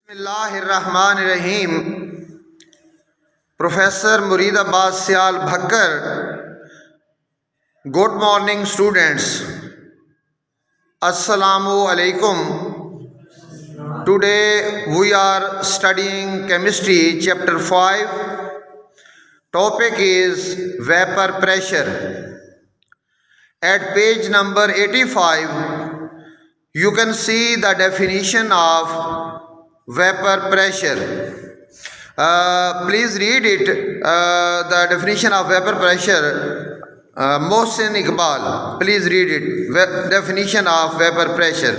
Bismillahirrahmanirrahim. Professor Murid Abbas Sial Bhakkar. Good morning, students. Assalamu alaikum. Today we are studying chemistry, chapter 5. Topic is vapor pressure. At page number 85, you can see the definition of vapor pressure. Please read it, the definition of vapor pressure. Mohsin Iqbal, please read it. Definition of vapor pressure.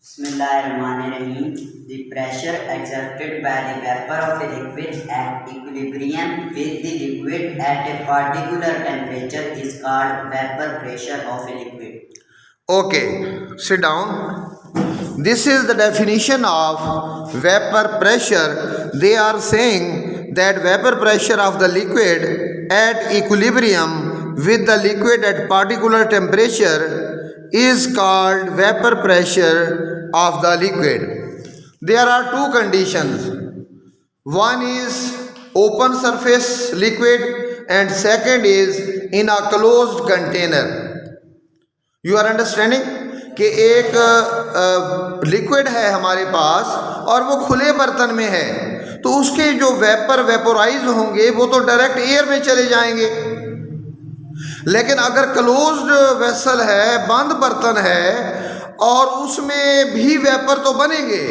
Bismillahirrahmanirrahim. The pressure exerted by the vapor of a liquid at equilibrium with the liquid at a particular temperature is called vapor pressure of a liquid. Okay, sit down. This is the definition of vapor pressure. They are saying that vapor pressure of the liquid at equilibrium with the liquid at particular temperature is called vapor pressure of the liquid. There are two conditions. One is open surface liquid and second is in a closed container. You are understanding? کہ ایک liquid ہے ہمارے پاس اور وہ کھلے برتن میں ہے تو اس کے جو ویپورائز ہوں گے وہ تو ڈائریکٹ ایئر میں چلے جائیں گے. لیکن اگر کلوزڈ ویسل ہے, بند برتن ہے, اور اس میں بھی ویپر تو بنیں گے,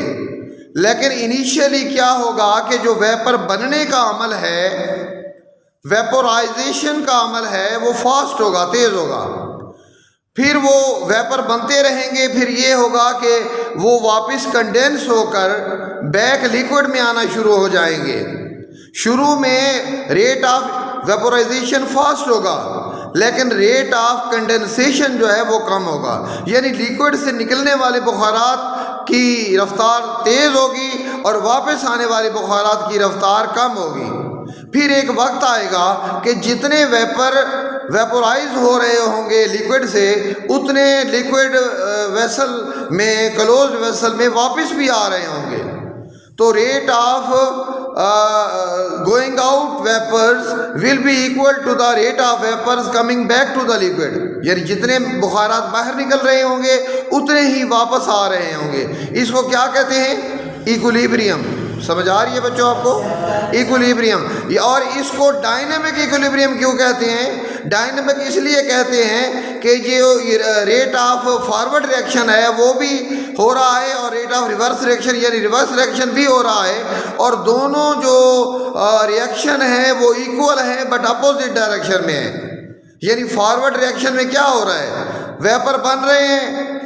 لیکن انیشیلی کیا ہوگا کہ جو ویپر بننے کا عمل ہے, ویپورائزیشن کا عمل ہے, وہ فاسٹ ہوگا, تیز ہوگا. پھر وہ ویپر بنتے رہیں گے, پھر یہ ہوگا کہ وہ واپس کنڈینس ہو کر بیک لیکوڈ میں آنا شروع ہو جائیں گے. شروع میں ریٹ آف ویپورائزیشن فاسٹ ہوگا لیکن ریٹ آف کنڈینسیشن جو ہے وہ کم ہوگا, یعنی لیکوڈ سے نکلنے والے بخارات کی رفتار تیز ہوگی اور واپس آنے والے بخارات کی رفتار کم ہوگی. پھر ایک وقت آئے گا کہ جتنے ویپورائز ہو رہے ہوں گے لیکوڈ سے اتنے لیکوڈ ویسل میں, کلوزڈ ویسل میں واپس بھی آ رہے ہوں گے. تو rate of going out vapours will be equal to the rate of vapours coming back to the liquid, یعنی جتنے بخارات باہر نکل رہے ہوں گے اتنے ہی واپس آ رہے ہوں گے. اس کو کیا کہتے ہیں؟ ایکولیبریم. سمجھ آ رہی ہے بچوں آپ کو؟ ایکولیبریم. اور اس کو ڈائنامک ایکولیبریم کیوں کہتے ہیں؟ ڈائنامک اس لیے کہتے ہیں کہ جو ریٹ آف فارورڈ ریئیکشن ہے وہ بھی ہو رہا ہے اور ریٹ آف ریورس ریئیکشن یعنی ریورس ریئیکشن بھی ہو رہا ہے, اور دونوں جو ریئیکشن ہیں وہ ایکول ہیں بٹ اپوزٹ ڈائریکشن میں ہیں. یعنی فارورڈ ریئیکشن میں کیا ہو رہا ہے؟ ویپر بن رہے ہیں,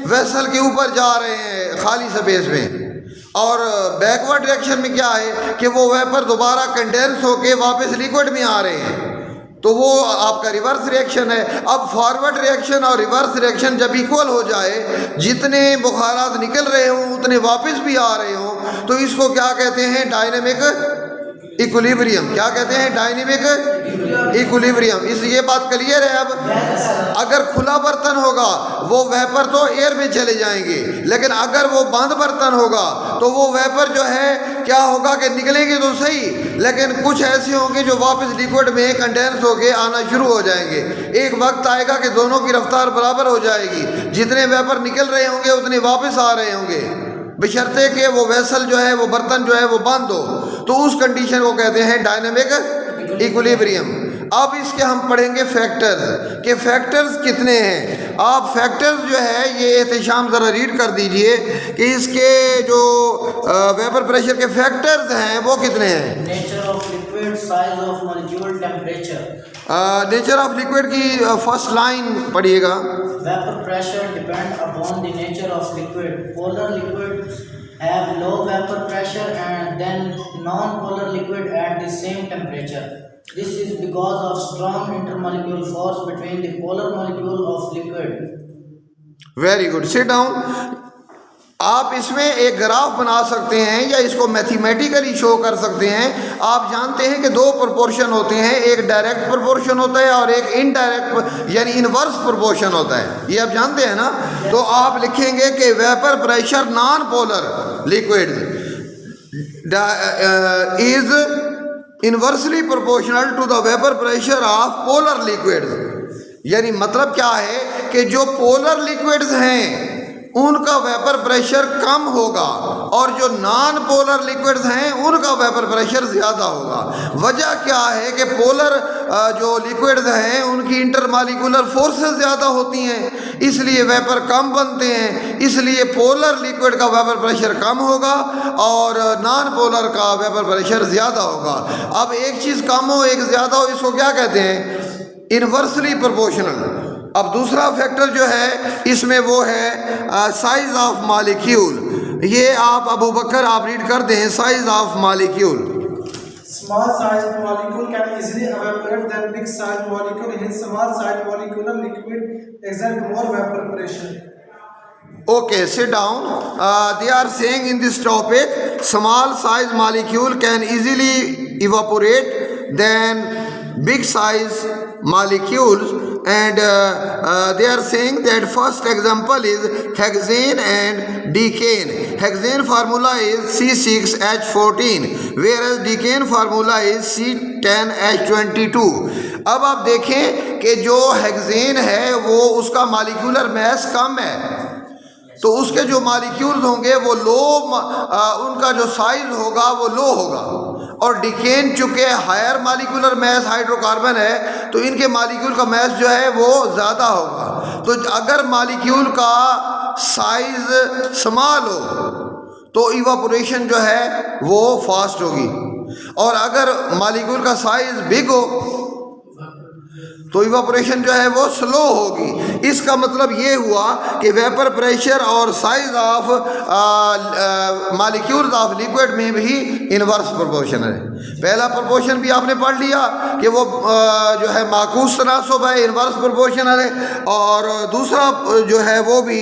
ویسل کے اوپر جا رہے ہیں خالی سپیس میں, اور بیکورڈ ریئیکشن میں کیا ہے کہ وہ ویپر دوبارہ کنڈینس ہو کے واپس لیکوڈ میں آ رہے ہیں. تو وہ آپ کا ریورس ریئیکشن ہے. اب فارورڈ ریئیکشن اور ریورس ریئیکشن جب ایکول ہو جائے, جتنے بخارات نکل رہے ہوں اتنے واپس بھی آ رہے ہوں, تو اس کو کیا کہتے ہیں؟ Dynamic equilibrium. کیا کہتے ہیں؟ Dynamic equilibrium. اس لیے بات کلیئر ہے. اب اگر کھلا برتن ہوگا وہ ویپر تو ایئر میں چلے جائیں گے, لیکن اگر وہ بند برتن ہوگا تو وہ ویپر جو ہے کیا ہوگا کہ نکلیں گے تو صحیح, لیکن کچھ ایسے ہوں گے جو واپس لیکوڈ میں کنڈینس ہو کے آنا شروع ہو جائیں گے. ایک وقت آئے گا کہ دونوں کی رفتار برابر ہو جائے گی, جتنے ویپر نکل رہے ہوں گے اتنے واپس آ رہے ہوں گے, بشرطے کہ وہ ویسل جو ہے, وہ برتن جو ہے وہ بند ہو. تو اس کنڈیشن کو کہتے ہیں ڈائنامک ایکولیبریم. اب اس کے ہم پڑھیں گے فیکٹرز, کہ فیکٹرز کتنے ہیں. آپ فیکٹرز جو ہے یہ احتشام ذرا ریڈ کر دیجئے کہ اس کے جو ویپر پریشر کے فیکٹرز ہیں وہ کتنے ہیں. Nature of liquid, size of molecule, temperature. Nature of liquid کی فرسٹ لائن پڑھیے گا. Vapor pressure depend upon the nature of liquid. Polar liquids have low vapor pressure and then non-polar liquid at the same temperature. This is because of strong intermolecular force between the polar molecule of liquid. Very good. Sit down. آپ اس میں ایک graph بنا سکتے ہیں یا اس کو mathematically شو کر سکتے ہیں. آپ جانتے ہیں کہ دو پرپورشن ہوتے ہیں, ایک ڈائریکٹ پرپورشن ہوتا ہے اور ایک انڈائریکٹ یعنی انورس پرپورشن ہوتا ہے, یہ آپ جانتے ہیں نا. تو آپ لکھیں گے کہ vapour pressure non polar liquid is inversely proportional to the vapour pressure of polar liquid. یعنی مطلب کیا ہے کہ جو پولر لیکوڈز ہیں ان کا ویپر پریشر کم ہوگا اور جو نان پولر لیکوڈز ہیں ان کا ویپر پریشر زیادہ ہوگا. وجہ کیا ہے کہ پولر جو لیکوڈز ہیں ان کی انٹر مالیکولر فورسز زیادہ ہوتی ہیں, اس لیے ویپر کم بنتے ہیں, اس لیے پولر لیکوڈ کا ویپر پریشر کم ہوگا اور نان پولر کا ویپر پریشر زیادہ ہوگا. اب ایک چیز کم ہو ایک زیادہ ہو, اس کو کیا کہتے ہیں؟ Inversely proportional. اب دوسرا فیکٹر جو ہے اس میں وہ ہے سائز آف مالیکیول. یہ آپ ابو بکر آپ ریڈ کر دیں, size of molecule. Small sized molecule can easily evaporate than big sized molecule. Hence, small sized molecular liquid exert more vapor pressure. Okay, sit down. They are saying in this topic, small size molecule can easily evaporate than big size molecules, and they are saying that first example is hexane and decane. Hexane formula is C6H14, whereas decane formula is C10H22. اب آپ دیکھیں کہ جو ہیگزین ہے وہ اس کا molecular mass کم ہے, تو اس کے جو مالیکیولز ہوں گے وہ لو, ان کا جو سائز ہوگا وہ لو ہوگا. اور ڈیکین چونکہ higher molecular mass hydrocarbon ہے تو ان کے مالیکیول کا میس جو ہے وہ زیادہ ہوگا. تو اگر مالیکیول کا سائز سمال ہو تو ایواپوریشن جو ہے وہ فاسٹ ہوگی, اور اگر مالیکیول کا سائز بگ ہو تو ایواپوریشن جو ہے وہ سلو ہوگی. اس کا مطلب یہ ہوا کہ ویپر پریشر اور size of molecules of liquid میں بھی انورس پرپورشن ہے. پہلا پرپورشن بھی آپ نے پڑھ لیا کہ وہ جو ہے معکوس تناسب ہے, انورس پرپورشنل ہے, اور دوسرا جو ہے وہ بھی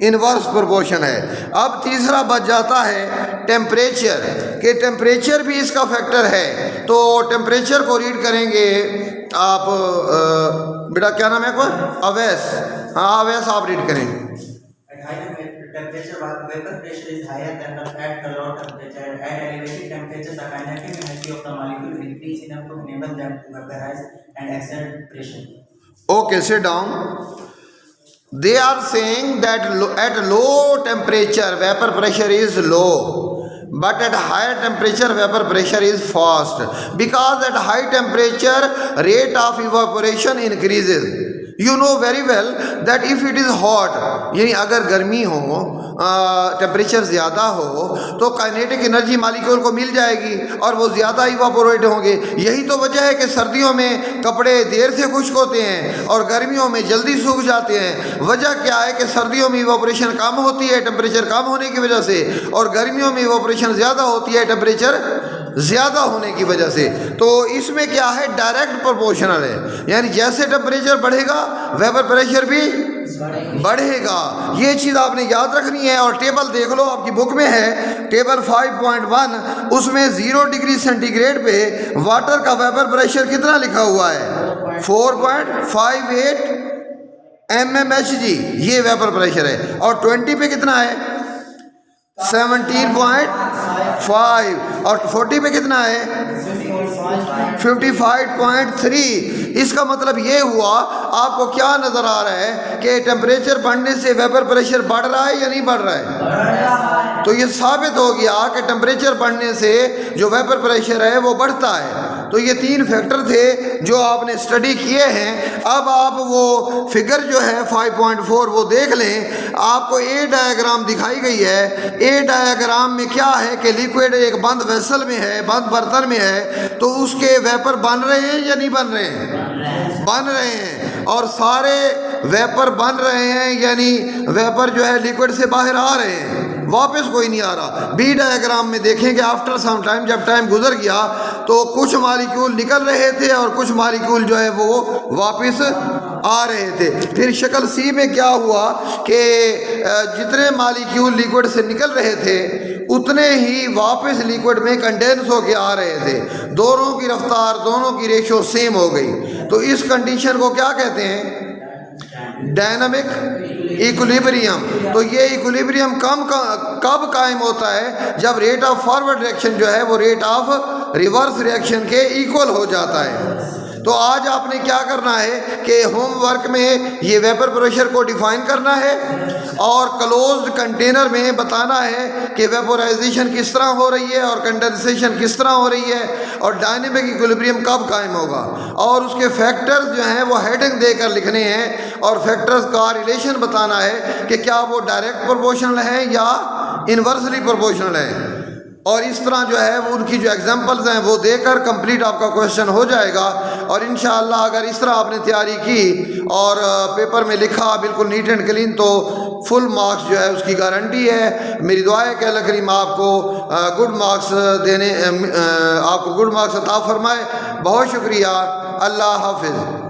انورس پرپورشن ہے. اب تیسرا بچ جاتا ہے ٹیمپریچر, کہ ٹیمپریچر بھی اس کا فیکٹر ہے. تو ٹیمپریچر کو ریڈ کریں گے آپ, بیٹا کیا نام ہے آپ کا؟ اویس. ہاں اویس آپ ریڈ کریں. At high temperature, vapor pressure is higher than at the low temperature. At elevated temperature, the kinetic energy of the molecule will increase enough to enable them to vaporize and exert pressure. Okay, sit down. They are saying that at low temperature, vapor pressure is low. But at higher temperature vapor pressure is fast, because at high temperature rate of evaporation increases. You know very well that if it is hot, یعنی اگر گرمی ہو, temperature زیادہ ہو تو kinetic energy molecule کو مل جائے گی اور وہ زیادہ ایواپوریٹ ہوں گے. یہی تو وجہ ہے کہ سردیوں میں کپڑے دیر سے خشک ہوتے ہیں اور گرمیوں میں جلدی سوکھ جاتے ہیں. وجہ کیا ہے کہ سردیوں میں ایواپوریشن کم ہوتی ہے ٹیمپریچر کم ہونے کی وجہ سے, اور گرمیوں میں ایواپوریشن زیادہ ہوتی ہے ٹیمپریچر زیادہ ہونے کی وجہ سے. تو اس میں کیا ہے, ڈائریکٹ پرپورشنل ہے, یعنی جیسے ٹیمپریچر بڑھے گا ویپر پریشر بھی بڑھے گا. یہ چیز آپ نے یاد رکھنی ہے. اور ٹیبل دیکھ لو, آپ کی بک میں ہے ٹیبل 5.1, اس میں 0 ڈگری سینٹی گریڈ پہ واٹر کا ویپر پریشر کتنا لکھا ہوا ہے؟ 4.58 mmHg, یہ ویپر پریشر ہے. اور 20 پہ کتنا ہے؟ 17.5. اور 40 پہ کتنا ہے؟ 55.3. اس کا مطلب یہ ہوا, آپ کو کیا نظر آ رہا ہے کہ ٹیمپریچر بڑھنے سے ویپر پریشر بڑھ رہا ہے یا نہیں بڑھ رہا ہے؟ تو یہ ثابت ہو گیا کہ ٹیمپریچر بڑھنے سے جو ویپر پریشر ہے وہ بڑھتا ہے. تو یہ 3 فیکٹر تھے جو آپ نے اسٹڈی کیے ہیں. اب آپ وہ فگر جو ہے 5.4 وہ دیکھ لیں. آپ کو اے ڈائیگرام دکھائی گئی ہے. اے ڈائیگرام میں کیا ہے کہ لیکوڈ ایک بند ویسل میں ہے, بند برتن میں ہے, تو اس کے ویپر بن رہے ہیں یا نہیں بن رہے ہیں؟ بن رہے ہیں. اور سارے ویپر بن رہے ہیں, یعنی ویپر جو ہے لیکوڈ سے باہر آ رہے ہیں, واپس کوئی نہیں آ رہا. بی ڈائیگرام میں دیکھیں کہ آفٹر سم ٹائم, جب ٹائم گزر گیا تو کچھ مالیکیول نکل رہے تھے اور کچھ مالیکیول جو ہے وہ واپس آ رہے تھے. پھر شکل سی میں کیا ہوا کہ جتنے مالیکیول لیکوڈ سے نکل رہے تھے اتنے ہی واپس لیکوڈ میں کنڈینس ہو کے آ رہے تھے. دونوں کی رفتار، دونوں کی ریشو سیم ہو گئی. تو اس کنڈیشن کو کیا کہتے ہیں؟ Dynamic equilibrium. تو یہ ایکولیبریم کب قائم ہوتا ہے؟ جب ریٹ آف فارورڈ ریئیکشن جو ہے وہ ریٹ آف ریورس ریئیکشن کے ایکول ہو جاتا ہے. تو آج آپ نے کیا کرنا ہے کہ ہوم ورک میں یہ ویپر پریشر کو ڈیفائن کرنا ہے اور کلوزڈ کنٹینر میں بتانا ہے کہ ویپورائزیشن کس طرح ہو رہی ہے اور کنڈنسیشن کس طرح ہو رہی ہے اور ڈائنامک ایکولیبریم کب قائم ہوگا. اور اس کے فیکٹرز جو ہیں وہ ہیڈنگ دے کر لکھنے ہیں اور فیکٹرز کا ریلیشن بتانا ہے کہ کیا وہ ڈائریکٹ پروپورشنل ہیں یا انورسلی پروپورشنل ہیں. اور اس طرح جو ہے وہ ان کی جو ایگزامپلز ہیں وہ دے کر کمپلیٹ آپ کا کویشچن ہو جائے گا. اور انشاءاللہ اگر اس طرح آپ نے تیاری کی اور پیپر میں لکھا بالکل نیٹ اینڈ کلین تو فل مارکس جو ہے اس کی گارنٹی ہے. میری دعا ہے کہ اللہ کریم آپ کو گڈ مارکس عطا فرمائے. بہت شکریہ. اللہ حافظ.